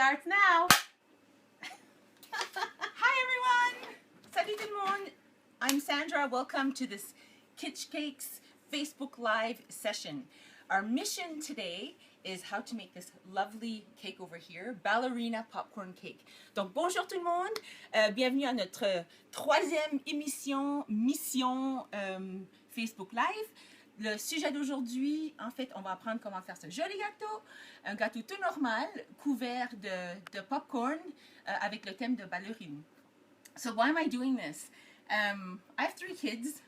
starts now. Hi everyone! Salut tout le monde! I'm Sandra. Welcome to this Kitschcakes Facebook Live session. Our mission today is how to make this lovely cake over here, Ballerina popcorn cake. Donc bonjour tout le monde, bienvenue à notre troisième mission Facebook Live. Le sujet d'aujourd'hui, en fait, on va apprendre comment faire ce joli gâteau. Un gâteau tout normal, couvert de popcorn avec le thème de ballerine. So why am I doing this? I have 3 kids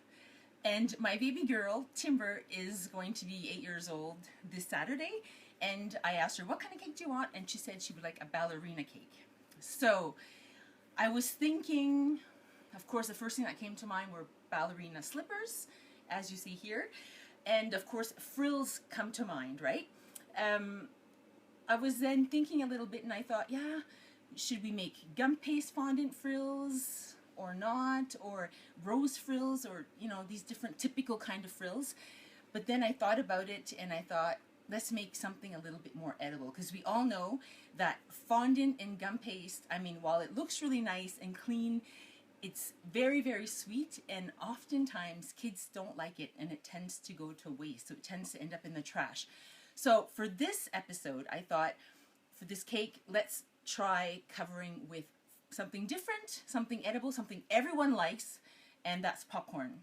and my baby girl, Timber, is going to be 8 years old this Saturday. And I asked her, what kind of cake do you want? And she said she would like a ballerina cake. So I was thinking, of course, the first thing that came to mind were ballerina slippers, as you see here. And of course, frills come to mind, right? I was then thinking a little bit and I thought, yeah, should we make gum paste fondant frills or not? Or rose frills, or, you know, these different typical kind of frills. But then I thought about it and I thought, let's make something a little bit more edible, because we all know that fondant and gum paste, I mean, while it looks really nice and clean, it's very, very sweet, and oftentimes kids don't like it and it tends to go to waste, so it tends to end up in the trash. So for this episode, I thought, for this cake, let's try covering with something different, something edible, something everyone likes, and that's popcorn.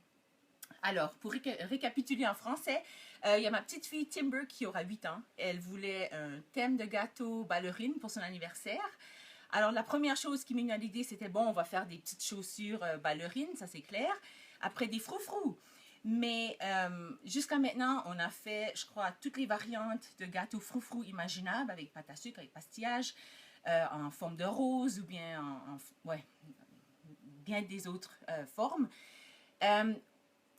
Alors, pour récapituler en français, il y a ma petite fille Timber qui aura 8 ans. Elle voulait un thème de gâteau ballerine pour son anniversaire. Alors, la première chose qui m'est venue à l'idée, c'était bon, on va faire des petites chaussures ballerines, ça c'est clair. Après, des froufrous. Mais jusqu'à maintenant, on a fait, je crois, toutes les variantes de gâteaux froufrous imaginables, avec pâte à sucre, avec pastillage, en forme de rose ou bien ouais, bien des autres formes.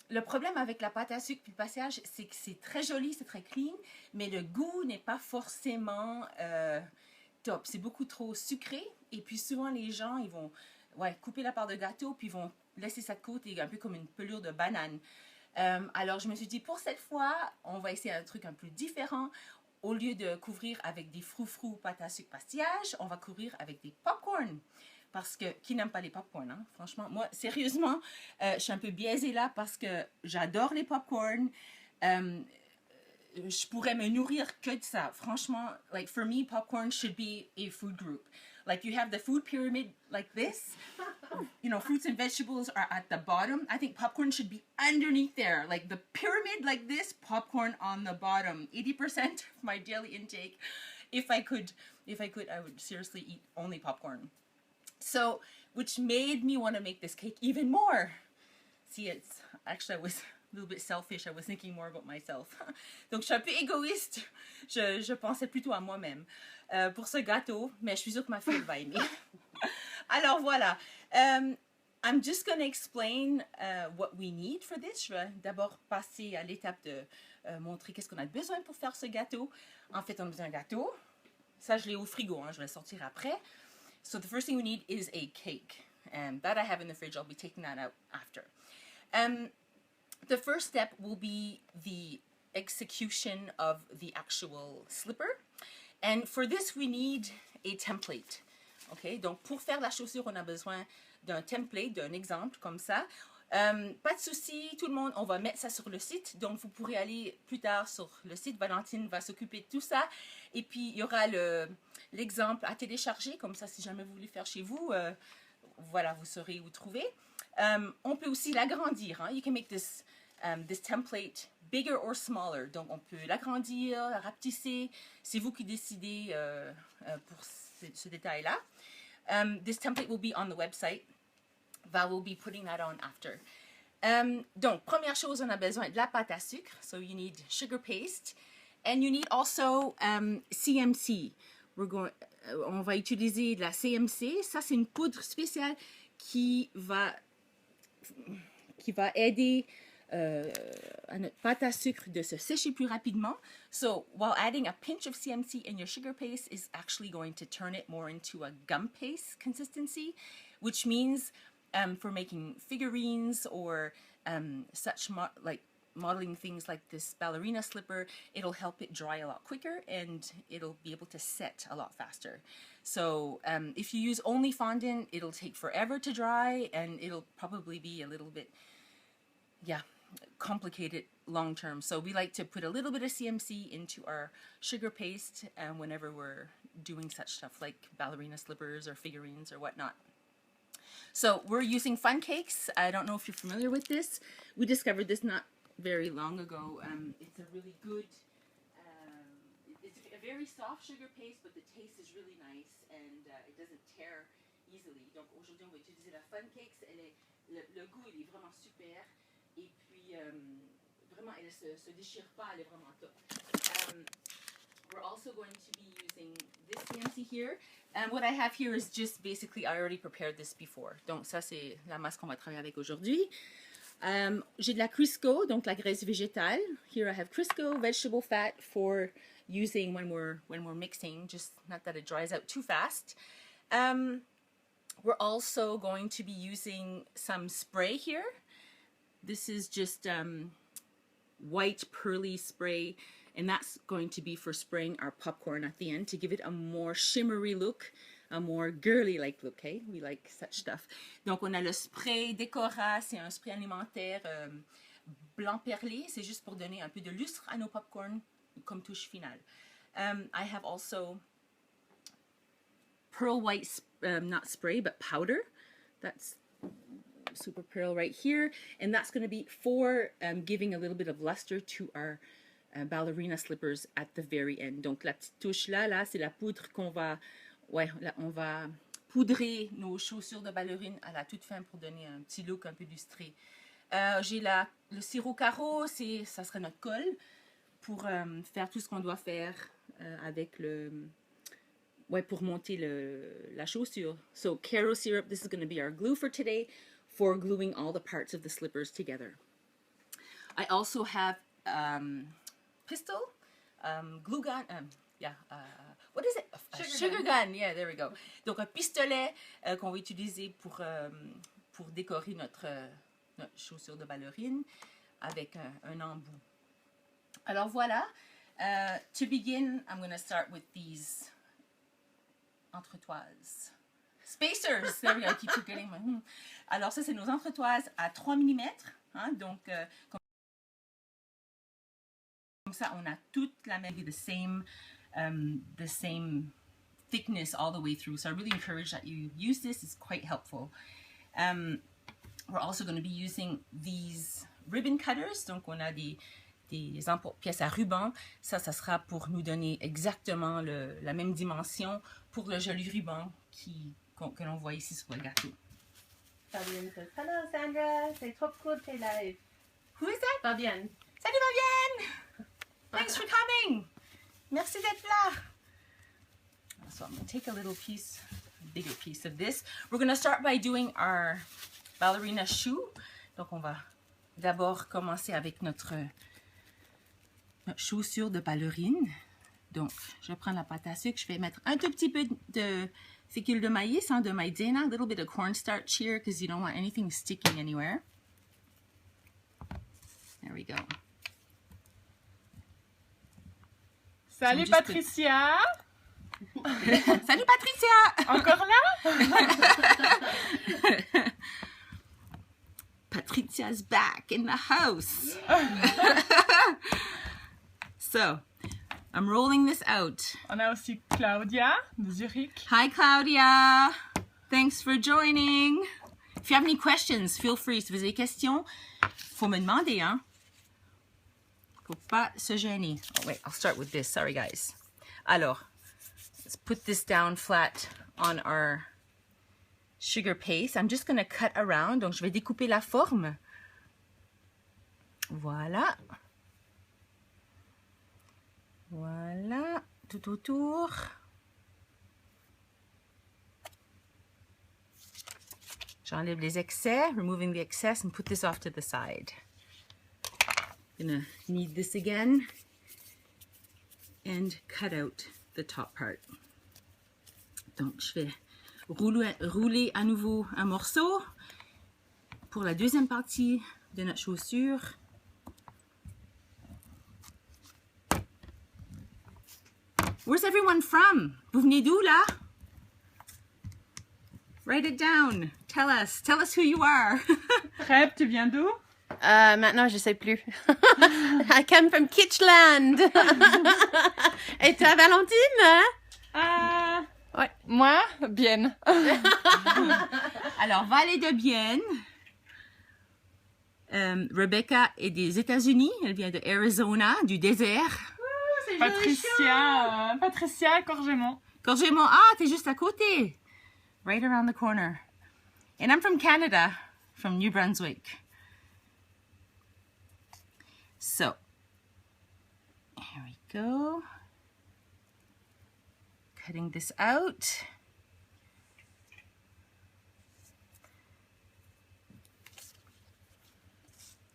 Le problème avec la pâte à sucre et le pastillage, c'est que c'est très joli, c'est très clean, mais le goût n'est pas forcément top. C'est beaucoup trop sucré, et puis souvent les gens, ils vont couper la part de gâteau, puis ils vont laisser ça de côté, un peu comme une pelure de banane. Alors je me suis dit, pour cette fois, on va essayer un truc un peu différent. Au lieu de couvrir avec des froufrous, pâte à sucre, pastillage, on va couvrir avec des popcorn. Parce que, qui n'aime pas les popcorn, hein? Franchement, moi, sérieusement, je suis un peu biaisée là parce que j'adore les popcorn. Je pourrais me nourrir que de ça. Franchement, like, for me, popcorn should be a food group. Like, you have the food pyramid like this. You know, fruits and vegetables are at the bottom. I think popcorn should be underneath there. Like, the pyramid like this, popcorn on the bottom. 80% of my daily intake. If I could, I would seriously eat only popcorn. So, which made me want to make this cake even more. See, it's actually, I was a little bit selfish. I was thinking more about myself. Donc, je suis un peu égoïste. Je pensais plutôt à moi-même pour ce gâteau, mais je suis sûre que ma fille va aimer. Alors, voilà. I'm just going to explain what we need for this. Je vais d'abord passer à l'étape de montrer qu'est-ce qu'on a besoin pour faire ce gâteau. En fait, on a besoin d'un gâteau. Ça, je l'ai au frigo, hein, je vais le sortir après. So the first thing we need is a cake, and that I have in the fridge. I'll be taking that out after. The first step will be the execution of the actual slipper, and for this we need a template. Okay, donc pour faire la chaussure, on a besoin d'un template, d'un exemple comme ça. Pas de souci, tout le monde, on va mettre ça sur le site, donc vous pourrez aller plus tard sur le site. Valentine va s'occuper de tout ça, et puis il y aura l'exemple à télécharger, comme ça si jamais vous voulez faire chez vous, voilà, vous saurez où trouver. On peut aussi l'agrandir, hein? You can make this template bigger or smaller, donc on peut l'agrandir, la rapetisser, c'est vous qui décidez pour ce détail-là. This template will be on the website. Val will be putting that on after. Donc, première chose, on a besoin de la pâte à sucre. So you need sugar paste. And you need also CMC. On va utiliser de la CMC. Ça, c'est une poudre spéciale qui va aider à notre pâte à sucre de se sécher plus rapidement. So, while adding a pinch of CMC in your sugar paste is actually going to turn it more into a gum paste consistency, which means for making figurines or such like modeling things like this ballerina slipper, it'll help it dry a lot quicker and it'll be able to set a lot faster. So if you use only fondant, it'll take forever to dry and it'll probably be a little bit, yeah, complicated long term. So we like to put a little bit of CMC into our sugar paste whenever we're doing such stuff like ballerina slippers or figurines or whatnot. So we're using Fun Cakes. I don't know if you're familiar with this. We discovered this not very long ago. It's a really good, it's a very soft sugar paste, but the taste is really nice and it doesn't tear easily. Donc aujourd'hui, on va utiliser la Fun Cakes. Le goût, il est vraiment super. Et puis, vraiment, elle se déchire pas. Elle est vraiment top. We're also going to be using this CMC here. And what I have here is just basically, I already prepared this before. Donc ça, c'est la masse qu'on va travailler avec aujourd'hui. J'ai de la Crisco, donc la graisse végétale. Here I have Crisco, vegetable fat for using when we're mixing, just not that it dries out too fast. We're also going to be using some spray here. This is just white pearly spray, and that's going to be for spraying our popcorn at the end to give it a more shimmery look, a more girly-like look, okay? We like such stuff. Donc, on a le spray Décora, c'est un spray alimentaire blanc perlé. C'est juste pour donner un peu de lustre à nos popcorn comme touche finale. I have also pearl white, not spray, but powder. That's super pearl right here. And that's going to be for giving a little bit of luster to our ballerina slippers at the very end. Donc, la petite touche là, c'est la poudre qu'on va... Ouais, là, on va poudrer nos chaussures de ballerine à la toute fin pour donner un petit look un peu lustré. J'ai le sirop carreau, ça serait notre colle pour faire tout ce qu'on doit faire avec pour monter la chaussure. So, Caro syrup, this is going to be our glue for today for gluing all the parts of the slippers together. I also have pistol, glue gun, what is it? Sugar gun. Yeah, there we go. Donc un pistolet qu'on va utiliser pour décorer notre chaussure de ballerine avec un embout. Alors voilà. To begin, I'm going to start with these entretoises. Spacers. There we go. I keep forgetting my... Alors ça, c'est nos entretoises à 3 mm. Hein, donc, comme ça, on a toute la même, the same thickness all the way through. So I really encourage that you use this. It's quite helpful. We're also going to be using these ribbon cutters. Donc, on a des pièces à ruban. Ça sera pour nous donner exactement la même dimension pour le joli ruban que l'on voit ici sur le gâteau. Fabienne says, hello Sandra, c'est trop cool tes live. Who is that? Fabienne. Salut Fabienne! Thanks for coming! Merci d'être là! So I'm going to take a bigger piece of this. We're going to start by doing our ballerina shoe. Donc on va d'abord commencer avec notre chaussure de ballerine. Donc je prends la pâte à sucre, je vais mettre un tout petit peu de fécule de maïs, de maïzena, a little bit of cornstarch here because you don't want anything sticking anywhere. There we go. Salut Patricia! Salut Patricia! Encore là? Patricia's back in the house. So, I'm rolling this out. On a aussi Claudia de Zurich. Hi Claudia! Thanks for joining. If you have any questions, feel free. Si vous avez des questions, faut me demander, hein? Faut pas se gêner. Oh, wait, I'll start with this. Sorry, guys. Alors, let's put this down flat on our sugar paste. I'm just going to cut around. Donc, je vais découper la forme. Voilà. Voilà. Tout autour. J'enlève les excès. Removing the excess and put this off to the side. Gonna knead this again and cut out the top part. Donc, je vais rouler à nouveau un morceau pour la deuxième partie de notre chaussure. Where's everyone from? Vous venez d'où là? Write it down. Tell us who you are. Reb, tu viens d'où? Maintenant, je sais plus. I come from Kitschland. Et toi, Valentine? Ouais. Moi, bien. Alors, Vallée de Bienne. Rebecca est des États-Unis. Elle vient de Arizona, du désert. Patricia, Corgemont. Corgemont, ah, t'es juste à côté. Right around the corner. And I'm from Canada, from New Brunswick. So, here we go. Cutting this out.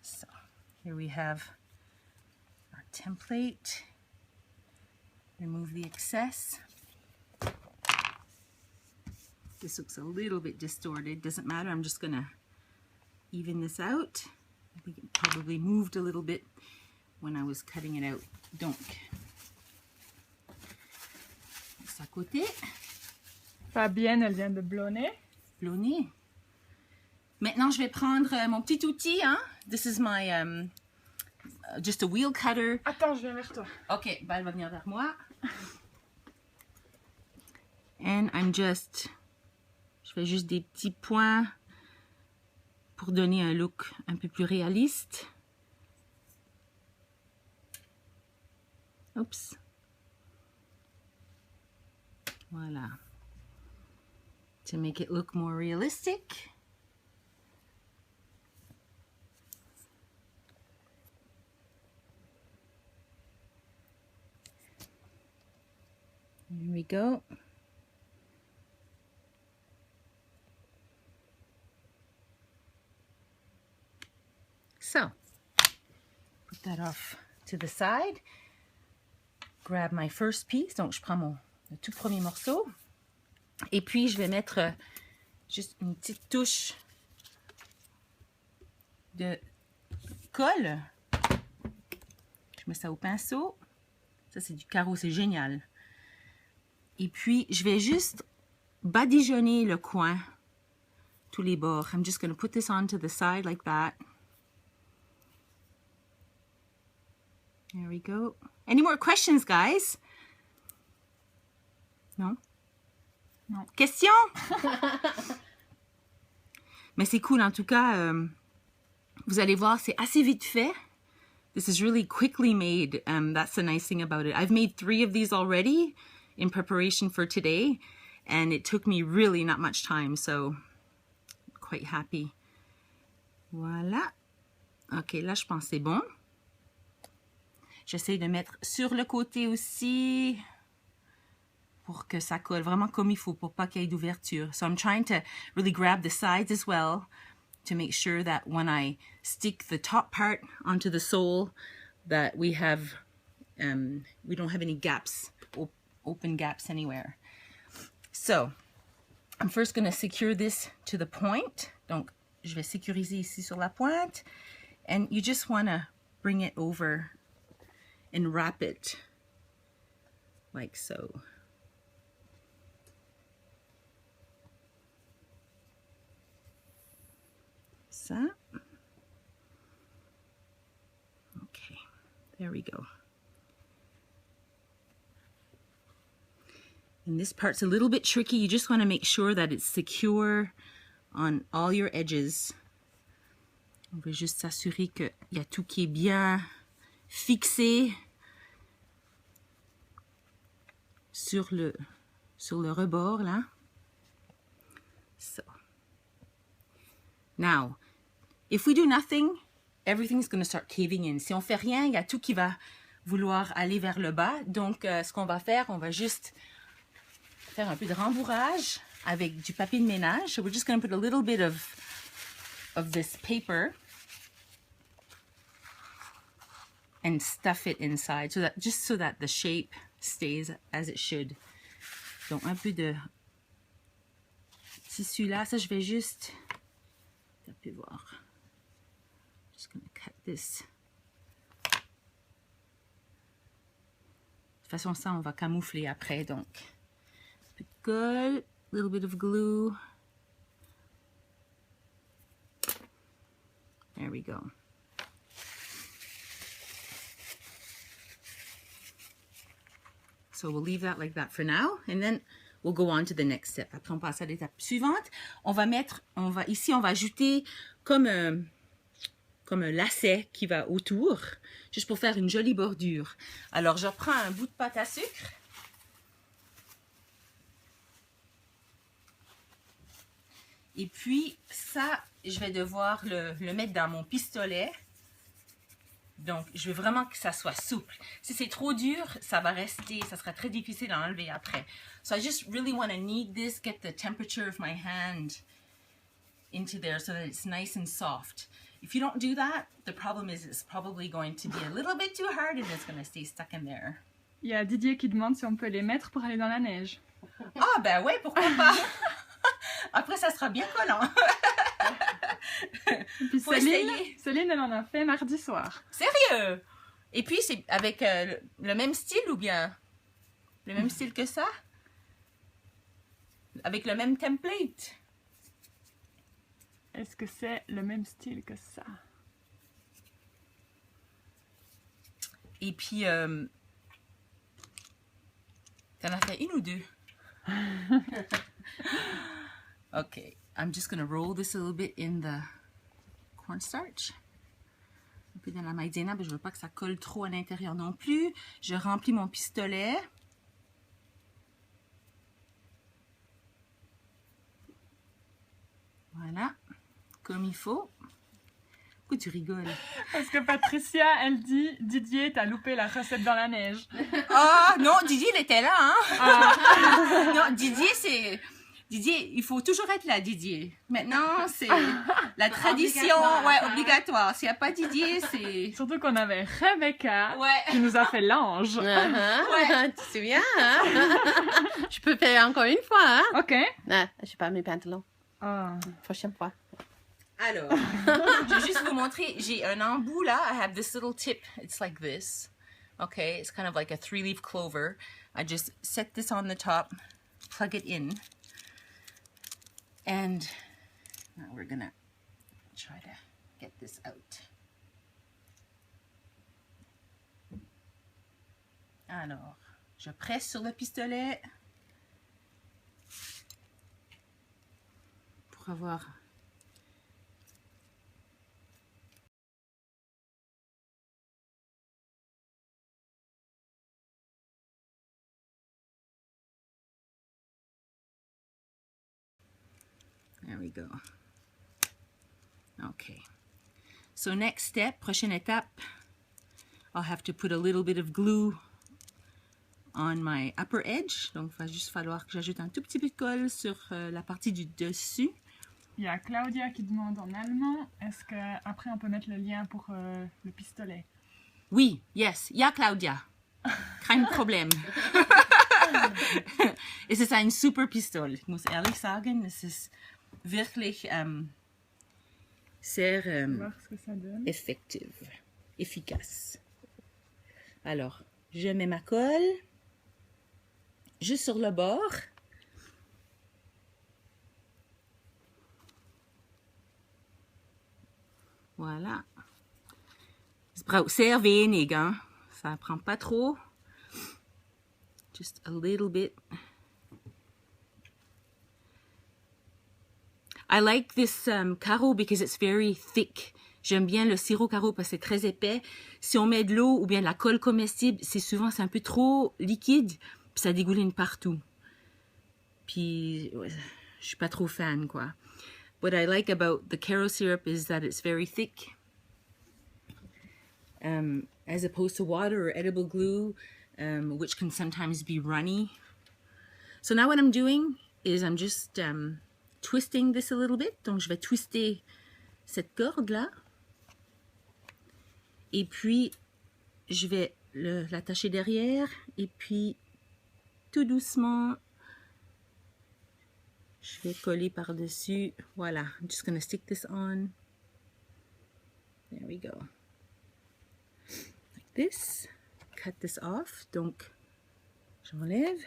So, here we have our template. Remove the excess. This looks a little bit distorted. Doesn't matter. I'm just gonna even this out. I think it probably moved a little bit when I was cutting it out. Donc, à côté. Fabienne, elle vient de Blonay. Blonay. Maintenant, je vais prendre mon petit outil. Hein? This is my just a wheel cutter. Attends, je viens vers toi. Ok, bah, elle va venir vers moi. And je fais juste des petits points pour donner un look un peu plus réaliste. Oups. Voilà. To make it look more realistic. Here we go. So, put that off to the side. Grab my first piece. Donc, je prends le tout premier morceau. Et puis, je vais mettre juste une petite touche de colle. Je mets ça au pinceau. Ça, c'est du carreau, c'est génial. Et puis, je vais juste badigeonner le coin, tous les bords. I'm just going to put this onto the side like that. There we go. Any more questions, guys? Non? Non. Question? Mais c'est cool, en tout cas. Vous allez voir, c'est assez vite fait. This is really quickly made. That's the nice thing about it. I've made 3 of these already in preparation for today. And it took me really not much time, so quite happy. Voilà. Ok, là, je pense que c'est bon. J'essaie de mettre sur le côté aussi pour que ça colle vraiment comme il faut, pour pas qu'il y ait d'ouverture. So I'm trying to really grab the sides as well to make sure that when I stick the top part onto the sole that we don't have any gaps, open gaps anywhere. So I'm first going to secure this to the point. Donc, je vais sécuriser ici sur la pointe. And you just want to bring it over and wrap it like so. Ça. Okay, there we go. And this part's a little bit tricky. You just want to make sure that it's secure on all your edges. On veut juste s'assurer qu'il y a tout qui est bien fixé sur le rebord là. So. Now, if we do nothing, everything's going to start caving in. Si on fait rien, il y a tout qui va vouloir aller vers le bas. Donc, ce qu'on va faire, on va juste faire un peu de rembourrage avec du papier de ménage. So we're just going to put a little bit of this paper and stuff it inside so that the shape stays as it should. Donc un peu de tissu là, ça je vais juste taper voir. Just gonna cut this. toute façon, ça, on va camoufler après, donc. Un peu de colle, a little bit of glue. There we go. So we'll leave that like that for now, and then we'll go on to the next step. Après, on passe à l'étape suivante. Ici, on va ajouter comme un lacet qui va autour, juste pour faire une jolie bordure. Alors, je prends un bout de pâte à sucre. Et puis, ça, je vais devoir le mettre dans mon pistolet. Donc, je veux vraiment que ça soit souple. Si c'est trop dur, ça va rester, ça sera très difficile à enlever après. So I just really want to knead this, get the temperature of my hand into there so that it's nice and soft. If you don't do that, the problem is it's probably going to be a little bit too hard and it's going to stay stuck in there. Il y a Didier qui demande si on peut les mettre pour aller dans la neige. Ah, ben ouais, pourquoi pas? Après, ça sera bien collant. Et puis Faut Céline, essayer. Céline, elle en a fait mardi soir. Sérieux? Et puis, c'est avec le même style ou bien le même style que ça? Avec le même template? Est-ce que c'est le même style que ça? Et puis, t'en as fait une ou deux? Okay, I'm just gonna roll this a little bit in the cornstarch. Un peu dans la maïzena, mais je veux pas que ça colle trop à l'intérieur non plus. Je remplis mon pistolet. Voilà, comme il faut. Pourquoi tu rigoles? Parce que Patricia, elle dit Didier, t'as loupé la recette dans la neige. Ah non, Didier, il était là, hein? Ah. Non, Didier, c'est... Didier, il faut toujours être là, Didier. Maintenant, c'est la tradition, Obligatoire. ouais, obligatoire. S'il n'y a pas Didier, c'est... Surtout qu'on avait Rebecca Ouais. qui nous a fait l'ange. Tu te souviens, hein? Je peux faire encore une fois, hein? Ok. Ah, je sais pas mes pantalons. Ah. Prochaine fois. Alors, je vais juste vous montrer. J'ai un embout là. I have this little tip. It's like this. Okay, it's kind of like a 3-leaf clover. I just set this on the top, plug it in. And now we're gonna try to get this out. Alors, je presse sur le pistolet pour avoir... There we go. Okay. So next step, prochaine étape, I'll have to put a little bit of glue on my upper edge. Donc, il va juste falloir que j'ajoute un tout petit peu de colle sur la partie du dessus. Il y a Claudia qui demande en allemand, est-ce qu'après on peut mettre le lien pour le pistolet? Oui, yes, ja Claudia. Kein Problem. Es ist ein super Pistol. Ich muss ehrlich sagen, es ist wirklich sehr Voir ce que ça donne. effective, efficace. Alors, je mets ma colle juste sur le bord. Voilà. Es braucht sehr wenig, hein? Ça prend pas trop. Just a little bit. I like this carreau because it's very thick. J'aime bien le sirop carreau parce que c'est très épais. Si on met de l'eau ou bien de la colle comestible, c'est un peu trop liquide, puis ça dégouline partout. Puis ouais, je suis pas trop fan, quoi. What I like about the caro syrup is that it's very thick, as opposed to water or edible glue, which can sometimes be runny. So now what I'm doing is I'm just twisting this a little bit. Donc je vais twister cette corde là. Et puis je vais l'attacher derrière. Et puis tout doucement, je vais coller par-dessus. Voilà. I'm just gonna stick this on. There we go. Like this. Cut this off. Donc J'enlève.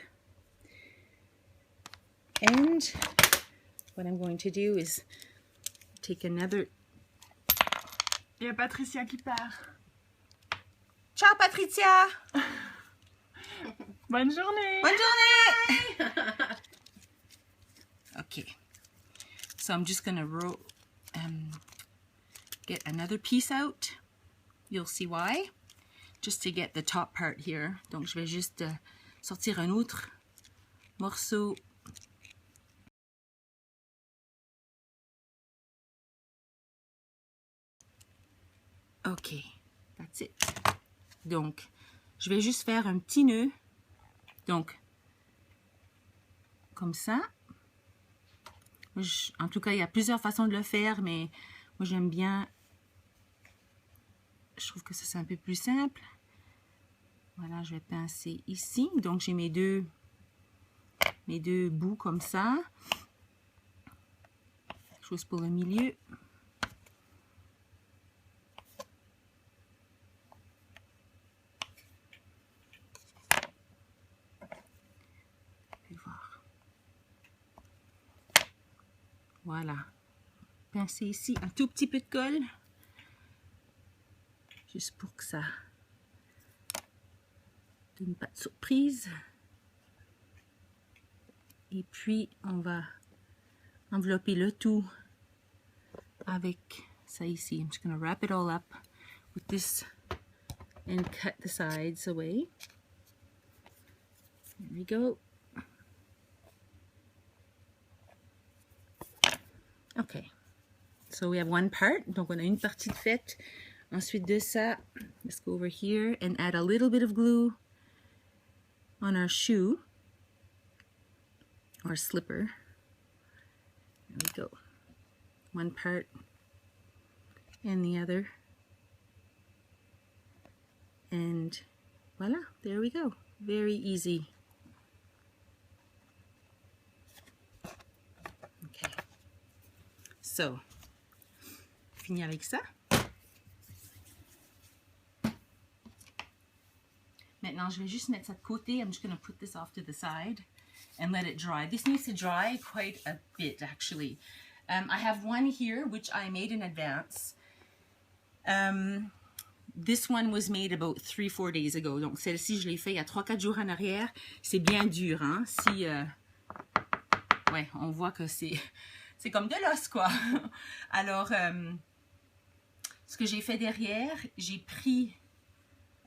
And what I'm going to do is take another... Il y a Patricia qui part. Ciao, Patricia! Bonne journée! Bonne journée! Okay. So I'm just going to get another piece out. You'll see why. Just to get the top part here. Donc, je vais juste sortir un autre morceau. Ok, that's it. Donc, je vais juste faire un petit nœud. Donc, comme ça. En tout cas, il y a plusieurs façons de le faire, mais moi, j'aime bien. Je trouve que ça, c'est un peu plus simple. Voilà, je vais pincer ici. Donc, j'ai mes deux bouts comme ça. Chose pour le milieu. Voilà. Pincer ici un tout petit peu de colle. Juste pour que ça donne pas de surprise. Et puis, on va envelopper le tout avec ça ici. I'm just going to wrap it all up with this and cut the sides away. There we go. Okay, so we have one part. Donc, on a une partie de faite. Ensuite de ça, let's go over here and add a little bit of glue on our shoe or slipper. There we go. One part and the other. And voila, there we go. Very easy. Okay. So, fini avec ça. Maintenant, je vais juste mettre ça de côté. I'm just going to put this off to the side and let it dry. This needs to dry quite a bit, actually. I have one here, which I made in advance. This one was made about 3-4 days ago. Donc, celle-ci, je l'ai fait il y a 3-4 jours en arrière. C'est bien dur, hein? Si, ouais, on voit que c'est comme de l'os, quoi. Alors, ce que j'ai fait derrière, j'ai pris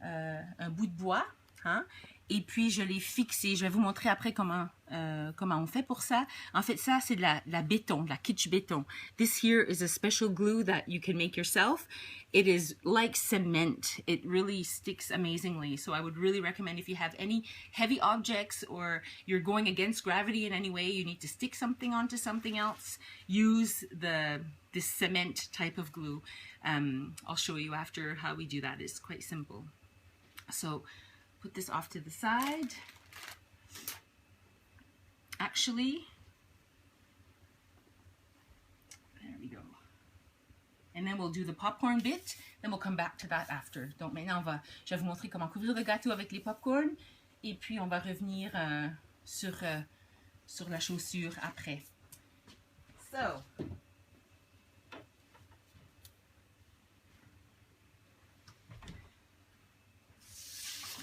un bout de bois, hein, et puis je l'ai fixé. Je vais vous montrer après comment on fait pour ça. En fait, ça, c'est de la béton, de la kitsch béton. This here is a special glue that you can make yourself. It is like cement. It really sticks amazingly. So I would really recommend if you have any heavy objects or you're going against gravity in any way, you need to stick something onto something else, use this cement type of glue. I'll show you after how we do that. It's quite simple. So put this off to the side. Actually, there we go. And then we'll do the popcorn bit. Then we'll come back to that after. Donc maintenant, je vais vous montrer comment couvrir le gâteau avec les popcorn. Et puis on va revenir sur la chaussure après. So.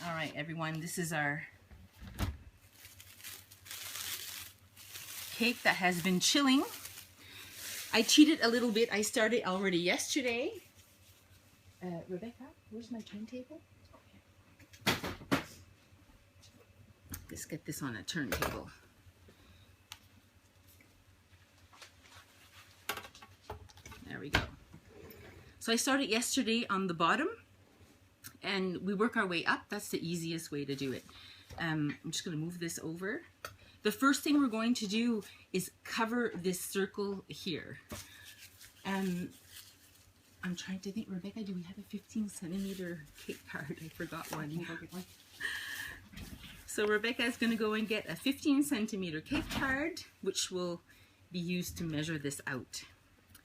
All right, everyone, this is our cake that has been chilling. I cheated a little bit. I started already yesterday. Rebecca, where's my turntable? Let's get this on a turntable. There we go. So I started yesterday on the bottom. And we work our way up. That's the easiest way to do it. I'm just going to move this over. The first thing we're going to do is cover this circle here. I'm trying to think, Rebecca, do we have a 15-centimeter cake card? I forgot one. So Rebecca is going to go and get a 15-centimeter cake card, which will be used to measure this out.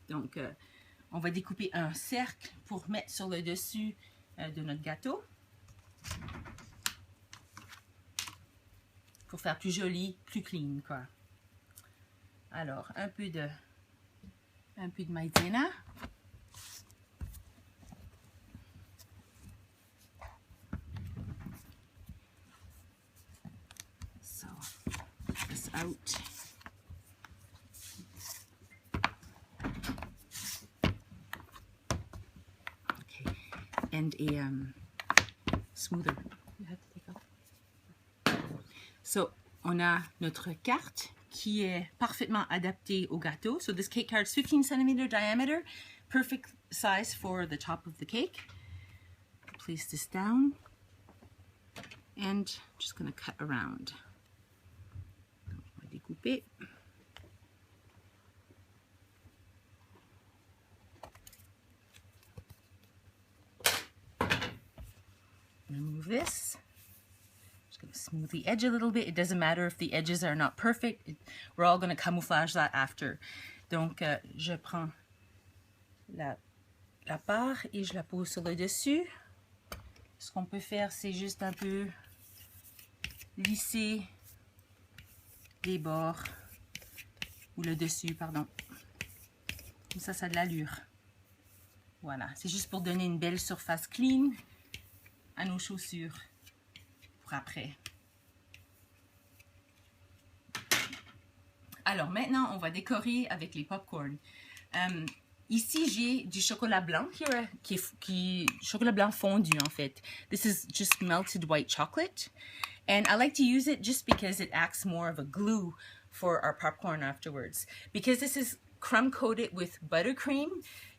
Donc, on va découper un cercle pour mettre sur le dessus de notre gâteau. pour faire plus joli, plus clean, quoi. Alors, un peu de maïzena. So, get this out. Okay, and a smoother. You have to take off. So, on a notre carte qui est parfaitement adaptée au gâteau. So this cake card is 15 centimeter diameter, perfect size for the top of the cake. Place this down, and I'm just going to cut around. On va découper. Remove this. Just going to smooth the edge a little bit. It doesn't matter if the edges are not perfect. We're all going to camouflage that after. Donc, je prends la part et je la pose sur le dessus. Ce qu'on peut faire, c'est juste un peu lisser les bords, ou le dessus, pardon. Comme ça a de l'allure. Voilà, c'est juste pour donner une belle surface clean à nos chaussures pour après. Alors maintenant, on va décorer avec les popcorn. Ici, j'ai du chocolat blanc chocolat blanc fondu en fait. This is just melted white chocolate. And I like to use it just because it acts more of a glue for our popcorn afterwards. Because this is crumb coated with buttercream,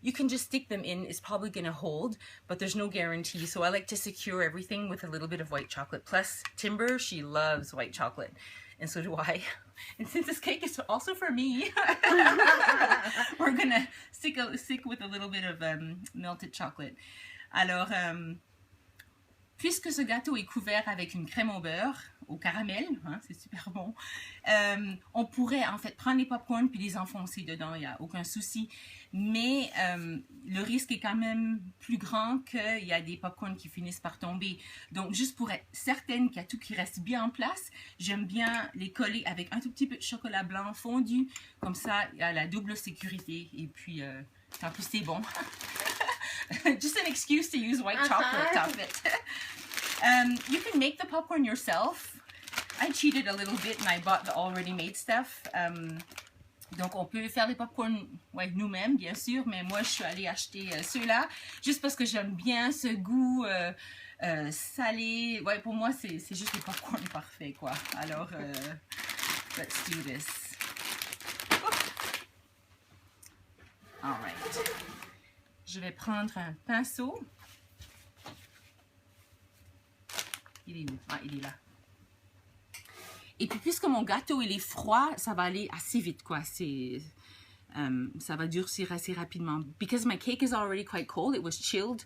you can just stick them in. It's probably going to hold, but there's no guarantee. So I like to secure everything with a little bit of white chocolate. Plus, Timber, she loves white chocolate. And so do I. And since this cake is also for me, we're going to stick with a little bit of melted chocolate. Alors, puisque ce gâteau est couvert avec une crème au beurre, au caramel, hein, c'est super bon, on pourrait en fait prendre les popcorn puis les enfoncer dedans, il n'y a aucun souci. Mais le risque est quand même plus grand qu'il y a des popcorn qui finissent par tomber. Donc, juste pour être certaine qu'il y a tout qui reste bien en place, j'aime bien les coller avec un tout petit peu de chocolat blanc fondu. Comme ça, il y a la double sécurité. Et puis, en plus, c'est bon. Just an excuse to use white chocolate off it. You can make the popcorn yourself. I cheated a little bit and I bought the already made stuff. Donc, on peut faire les popcorn nous-mêmes, bien sûr, mais moi, je suis allée acheter ceux-là juste parce que j'aime bien ce goût salé. Ouais, pour moi, c'est juste les popcorn parfaits, quoi. Alors, let's do this. All right. Je vais prendre un pinceau. Il est où? Ah, il est là. Et puis, puisque mon gâteau il est froid, ça va aller assez vite, quoi. Ça va durcir assez rapidement. Because my cake is already quite cold, it was chilled.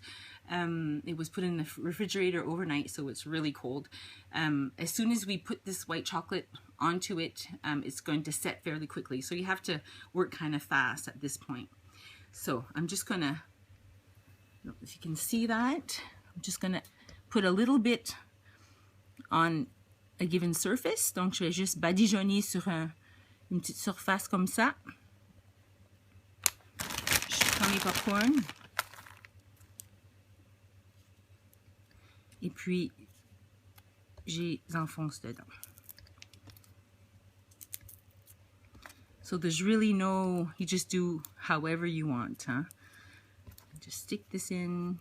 It was put in the refrigerator overnight, so it's really cold. As soon as we put this white chocolate onto it, it's going to set fairly quickly. So you have to work kind of fast at this point. So I'm just gonna, if you can see that, I'm just gonna put a little bit on a given surface. Donc, je vais juste badigeonner sur une petite surface comme ça. Je prends mes popcorn. Et puis, je les enfonce dedans. So there's really no, you just do however you want, huh? Just stick this in.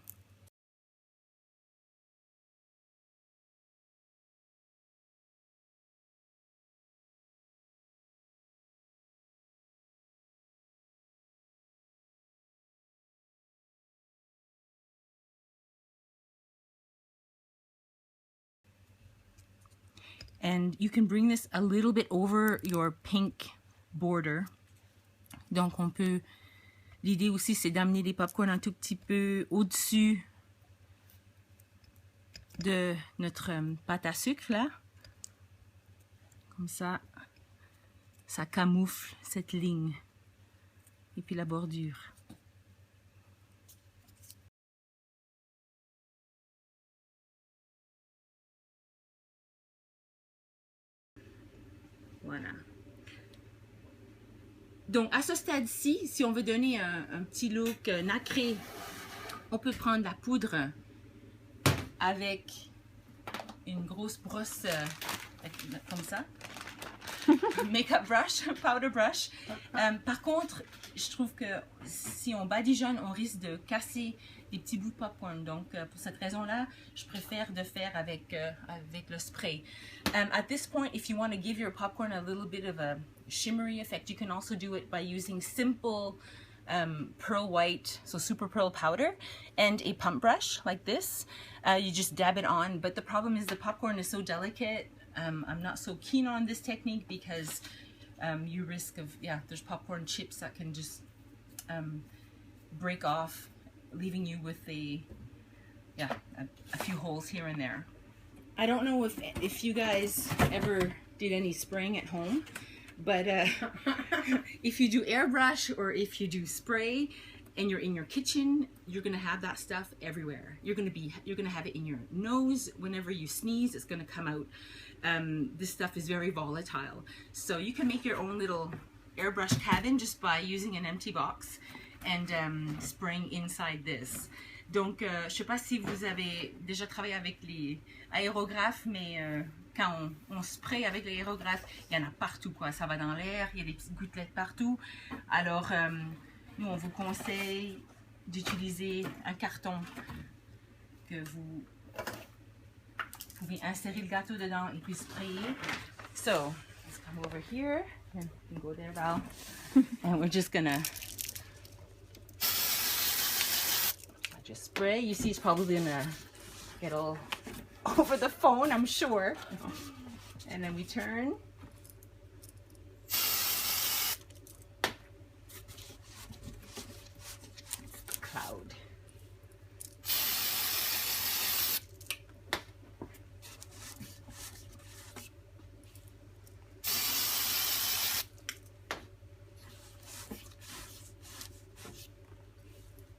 And you can bring this a little bit over your pink border. Donc, on peut... L'idée aussi, c'est d'amener les popcorn un tout petit peu au-dessus de notre pâte à sucre, là. Comme ça, ça camoufle cette ligne. Et puis la bordure. Voilà. Donc, à ce stade-ci, si on veut donner un petit look nacré, on peut prendre la poudre avec une grosse brosse comme ça. Make-up brush, powder brush. Par contre, je trouve que si on badigeonne, on risque de casser des petits bouts de popcorn. Donc, pour cette raison-là, je préfère de faire avec le spray. At this point, if you want to give your popcorn a little bit of a shimmery effect, you can also do it by using simple pearl white, so super pearl powder, and a pump brush like this. You just dab it on, but the problem is the popcorn is so delicate. I'm not so keen on this technique because you risk of, there's popcorn chips that can just break off, leaving you with a few holes here and there. I don't know if you guys ever did any spraying at home, but if you do airbrush or if you do spray and you're in your kitchen, you're gonna have that stuff everywhere. You're gonna have it in your nose. Whenever you sneeze, it's gonna come out. This stuff is very volatile. So you can make your own little airbrush cabin just by using an empty box and spraying inside this. Donc, je sais pas si vous avez déjà travaillé avec les aérographes, mais quand on spray avec l'aérographe, il y en a partout, quoi. Ça va dans l'air, il y a des petites gouttelettes partout. Alors, nous, on vous conseille d'utiliser un carton que vous pouvez insérer le gâteau dedans et puis sprayer. So, let's come over here and you can go there, Val. And we're just gonna just spray. You see, it's probably gonna get all over the phone, I'm sure. And then we turn. Cloud.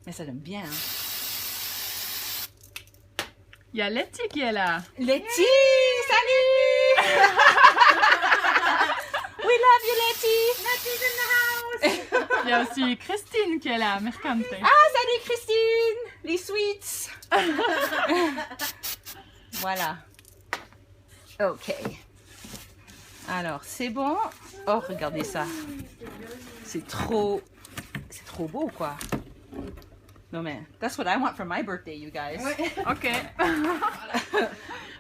Mais ça donne bien, hein? Il y a Letty qui est là. Letty, salut! We love you, Letty! Letty's in the house! Il y a aussi Christine qui est là, Mercante. Ah, salut Christine! Les sweets! Voilà. Ok. Alors, c'est bon. Oh, regardez ça. C'est trop beau, quoi. Non mais, that's what I want for my birthday, you guys. Ok.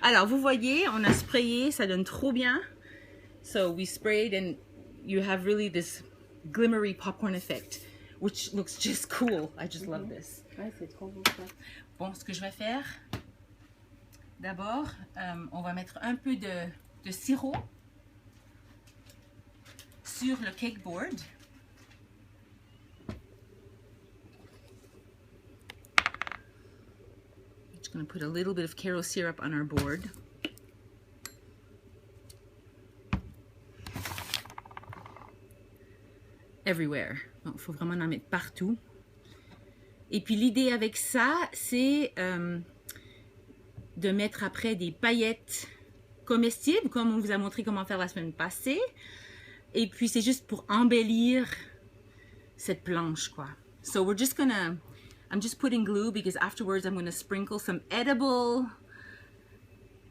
Alors, vous voyez, on a sprayé, ça donne trop bien. So we sprayed and you have really this glimmery popcorn effect, which looks just cool. I just love this. Ouais, c'est trop beau ça. Bon, ce que je vais faire, d'abord, on va mettre un peu de sirop sur le cake board. Going to put a little bit of Karo syrup on our board. Everywhere. Donc, il faut vraiment en mettre partout. Et puis l'idée avec ça, c'est de mettre après des paillettes comestibles, comme on vous a montré comment faire la semaine passée. Et puis c'est juste pour embellir cette planche, quoi. So we're just gonna... I'm just putting glue because afterwards I'm going to sprinkle some edible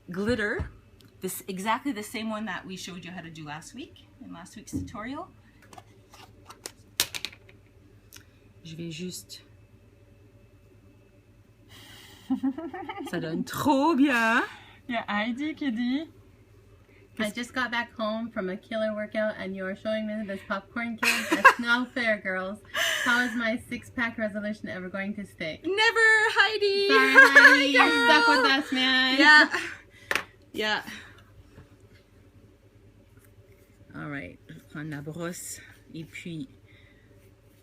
glitter. This exactly the same one that we showed you how to do last week in last week's tutorial. Je vais juste... Ça donne trop bien. Il y a Heidi qui dit... I just got back home from a killer workout and you're showing me this popcorn cake. That's not fair, girls. How is my 6-pack resolution ever going to stick? Never, Heidi. Sorry, Heidi. You're stuck with us, man. Yeah. Yeah. All right. Je vais prendre la brosse et puis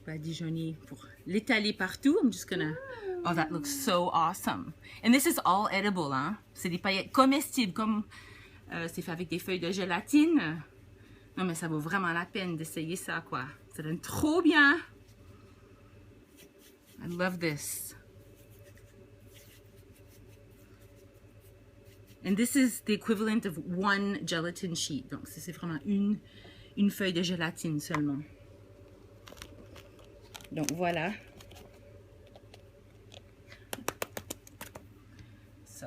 badigeonner pour l'étaler partout. I'm just gonna... Oh, that looks so awesome. And this is all edible, hein? C'est des paillettes comestibles comme... c'est fait avec des feuilles de gélatine. Non, mais ça vaut vraiment la peine d'essayer ça, quoi. Ça donne trop bien. I love this. And this is the equivalent of one gelatin sheet. Donc c'est vraiment une feuille de gélatine seulement. Donc voilà. So,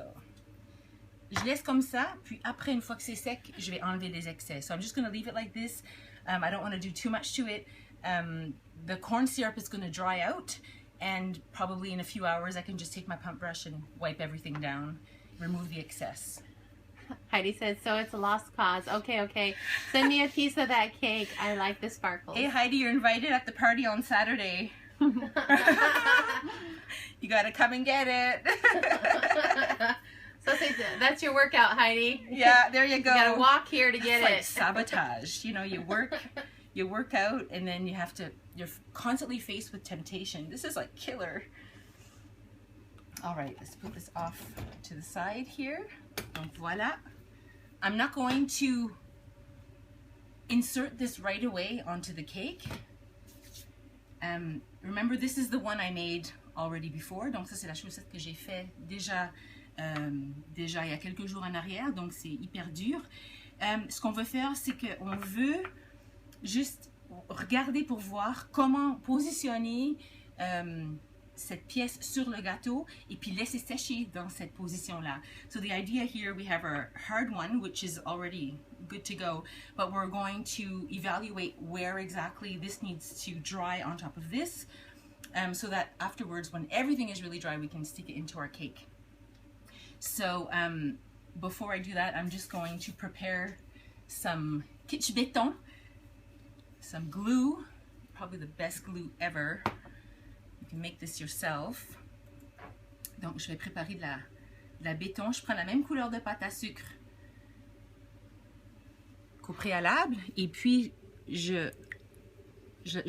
je laisse comme ça, puis après, une fois que c'est sec, je vais enlever les excès. So I'm just going to leave it like this. I don't want to do too much to it. The corn syrup is going to dry out, and probably in a few hours I can just take my pump brush and wipe everything down, remove the excess. Heidi says, so it's a lost cause. Okay. Send me a piece of that cake. I like the sparkles. Hey Heidi, you're invited at the party on Saturday. You gotta come and get it. So that's your workout, Heidi. Yeah, there you go. You gotta walk here to get it's it. Like sabotage. You know, you work out, and then you're constantly faced with temptation. This is like killer. All right, let's put this off to the side here. Donc voilà. I'm not going to insert this right away onto the cake. Remember, this is the one I made already before. Donc ça, c'est la chaussette que j'ai fait déjà il y a quelques jours en arrière. Donc c'est hyper dur. Ce qu'on veut faire, c'est qu'on veut juste regarder pour voir comment positionner cette pièce sur le gâteau et puis laisser sécher dans cette position-là. So the idea here, we have our hard one, which is already good to go, but we're going to evaluate where exactly this needs to dry on top of this, so that afterwards, when everything is really dry, we can stick it into our cake. So before I do that, I'm just going to prepare some Kitschbéton, some glue, probably the best glue ever. You can make this yourself. Donc je vais préparer de la béton. Je prends la même couleur de pâte à sucre qu'au préalable, et puis je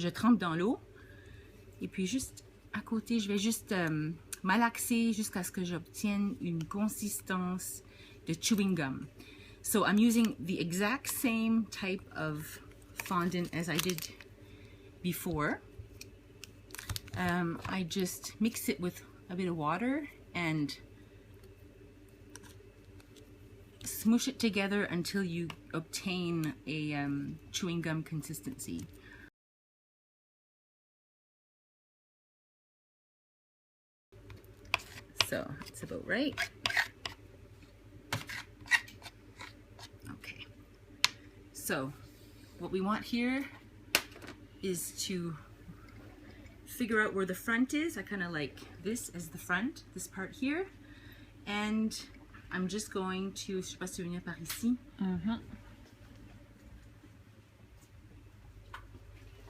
trempe dans l'eau, et puis juste à côté, je vais juste malaxer jusqu'à ce que j'obtienne une consistance de chewing gum. So I'm using the exact same type of fondant as I did before. I just mix it with a bit of water and smoosh it together until you obtain a chewing gum consistency. So it's about right. Okay. So what we want here is to figure out where the front is. I kind of like this as the front, this part here. And I'm just going to, je sais pas si tu veux venir par ici.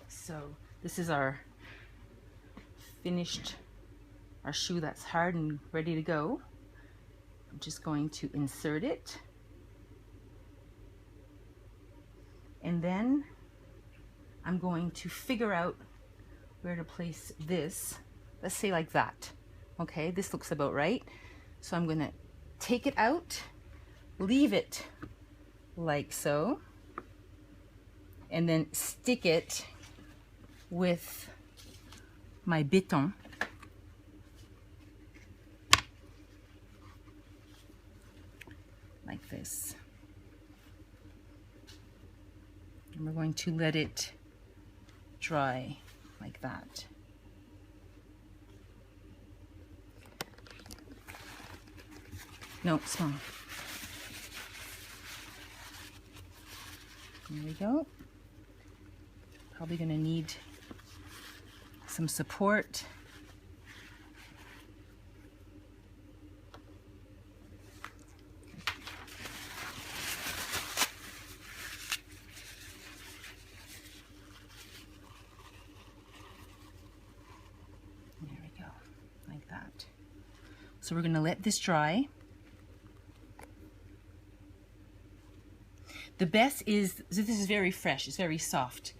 So this is our finished, our shoe that's hard and ready to go. I'm just going to insert it. And then I'm going to figure out where to place this. Let's say like that. Okay, this looks about right. So I'm gonna take it out, leave it like so, and then stick it with my béton. Like this. And we're going to let it dry like that. No, small. There we go. Probably gonna need some support. There we go, like that. So we're gonna let this dry. The best is, this is very fresh, it's very soft.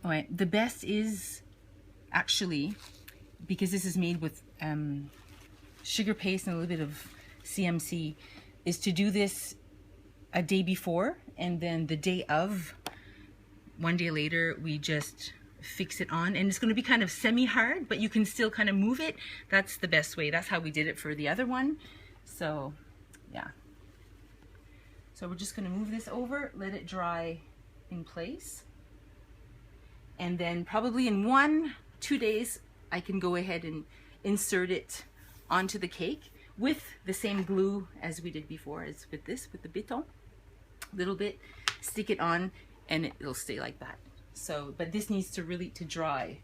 All right, the best is actually, because this is made with sugar paste and a little bit of CMC, is to do this a day before, and then the day of, one day later, we just fix it on. And it's going to be kind of semi-hard, but you can still kind of move it. That's the best way. That's how we did it for the other one. So, yeah. So we're just going to move this over, let it dry in place. And then probably in 1-2 days, I can go ahead and insert it onto the cake with the same glue as we did before, as with this, with the béton. Little bit, stick it on, and it'll stay like that. So, but this needs to really dry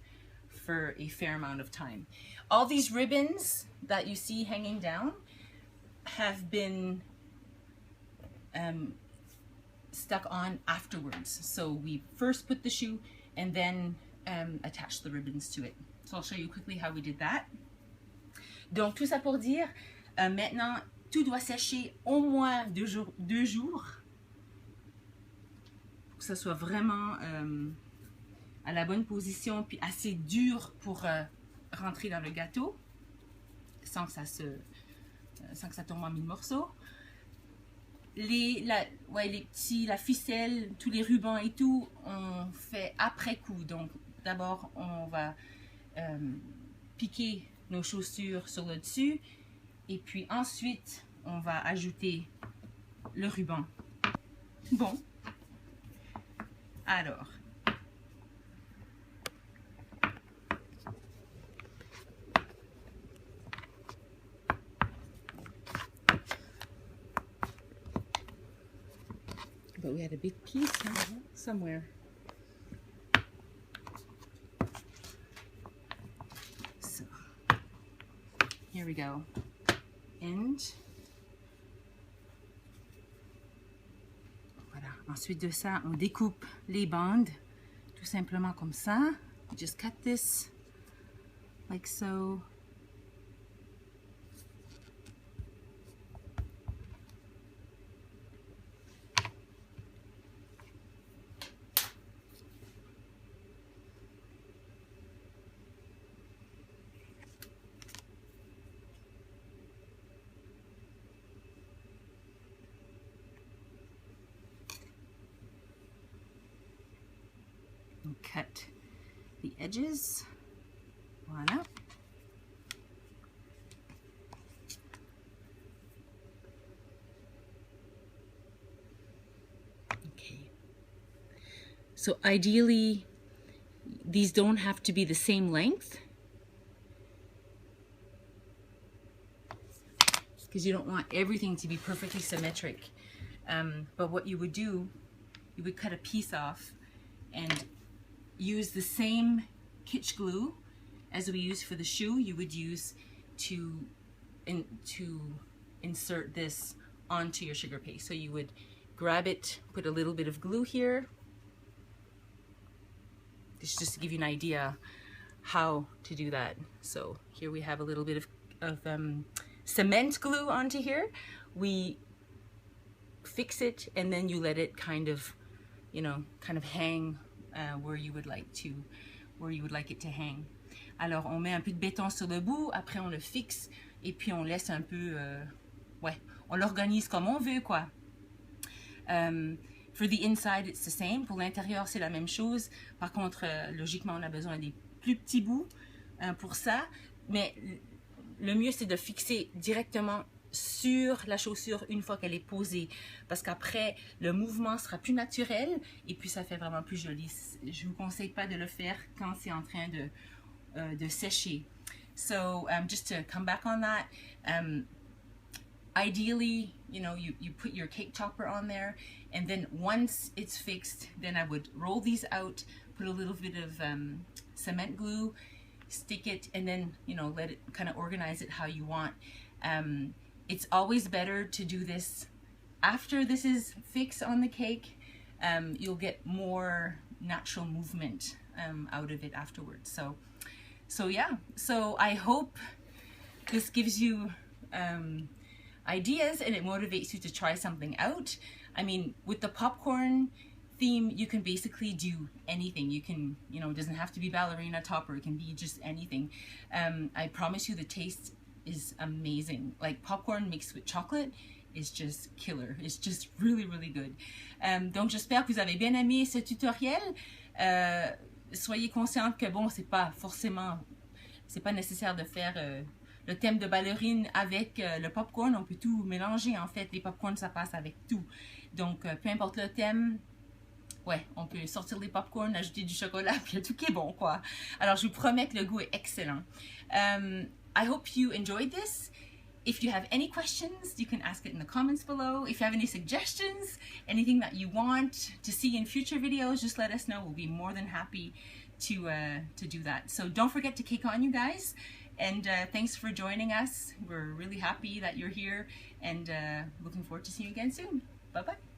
for a fair amount of time. All these ribbons that you see hanging down have been stuck on afterwards. So we first put the shoe and then attach the ribbons to it. So I'll show you quickly how we did that. Donc tout ça pour dire, maintenant tout doit sécher au moins 2 jours pour que ça soit vraiment à la bonne position puis assez dur pour rentrer dans le gâteau sans que ça tombe en mille morceaux. La ficelle, tous les rubans et tout, on fait après coup. Donc d'abord on va piquer nos chaussures sur le dessus et puis ensuite on va ajouter le ruban. Bon, alors but we had a big piece somewhere. So here we go. And voilà. Ensuite de ça, on découpe les bandes tout simplement comme ça. You just cut this like so. Cut the edges. Voilà. Okay. So ideally, these don't have to be the same length because you don't want everything to be perfectly symmetric. But what you would do, you would cut a piece off and use the same kitsch glue as we use for the shoe. You would use to insert this onto your sugar paste. So you would grab it, put a little bit of glue here. This is just to give you an idea how to do that. So here we have a little bit of cement glue onto here. We fix it and then you let it kind of hang where you would like it to hang. Alors on met un peu de béton sur le bout, après on le fixe et puis on laisse un peu, on l'organise comme on veut quoi. For the inside it's the same, pour l'intérieur c'est la même chose. Par contre logiquement on a besoin des plus petits bouts pour ça, mais le mieux c'est de fixer directement sur la chaussure une fois qu'elle est posée, parce qu'après le mouvement sera plus naturel et puis ça fait vraiment plus joli. Je vous conseille pas de le faire quand c'est en train de sécher. So just to come back on that, ideally you put your cake topper on there, and then once it's fixed, then I would roll these out, put a little bit of cement glue, stick it, and then let it kind of organize it how you want. It's always better to do this after this is fixed on the cake. You'll get more natural movement out of it afterwards. So yeah, so I hope this gives you ideas and it motivates you to try something out. I mean, with the popcorn theme, you can basically do anything. You can, it doesn't have to be ballerina topper, it can be just anything. I promise you the taste is amazing. Like popcorn mixed with chocolate is just killer. It's just really, really good. Donc j'espère que vous avez bien aimé ce tutoriel. Soyez consciente que bon, c'est pas nécessaire de faire le thème de ballerine avec le popcorn. On peut tout mélanger en fait. Les popcorns, ça passe avec tout. Donc, peu importe le thème, ouais, on peut sortir les popcorn, ajouter du chocolat, puis il y a tout qui est bon, quoi. Alors, je vous promets que le goût est excellent. I hope you enjoyed this. If you have any questions, you can ask it in the comments below. If you have any suggestions, anything that you want to see in future videos, just let us know. We'll be more than happy to do that. So don't forget to kick on, you guys. And thanks for joining us. We're really happy that you're here and looking forward to seeing you again soon. Bye-bye.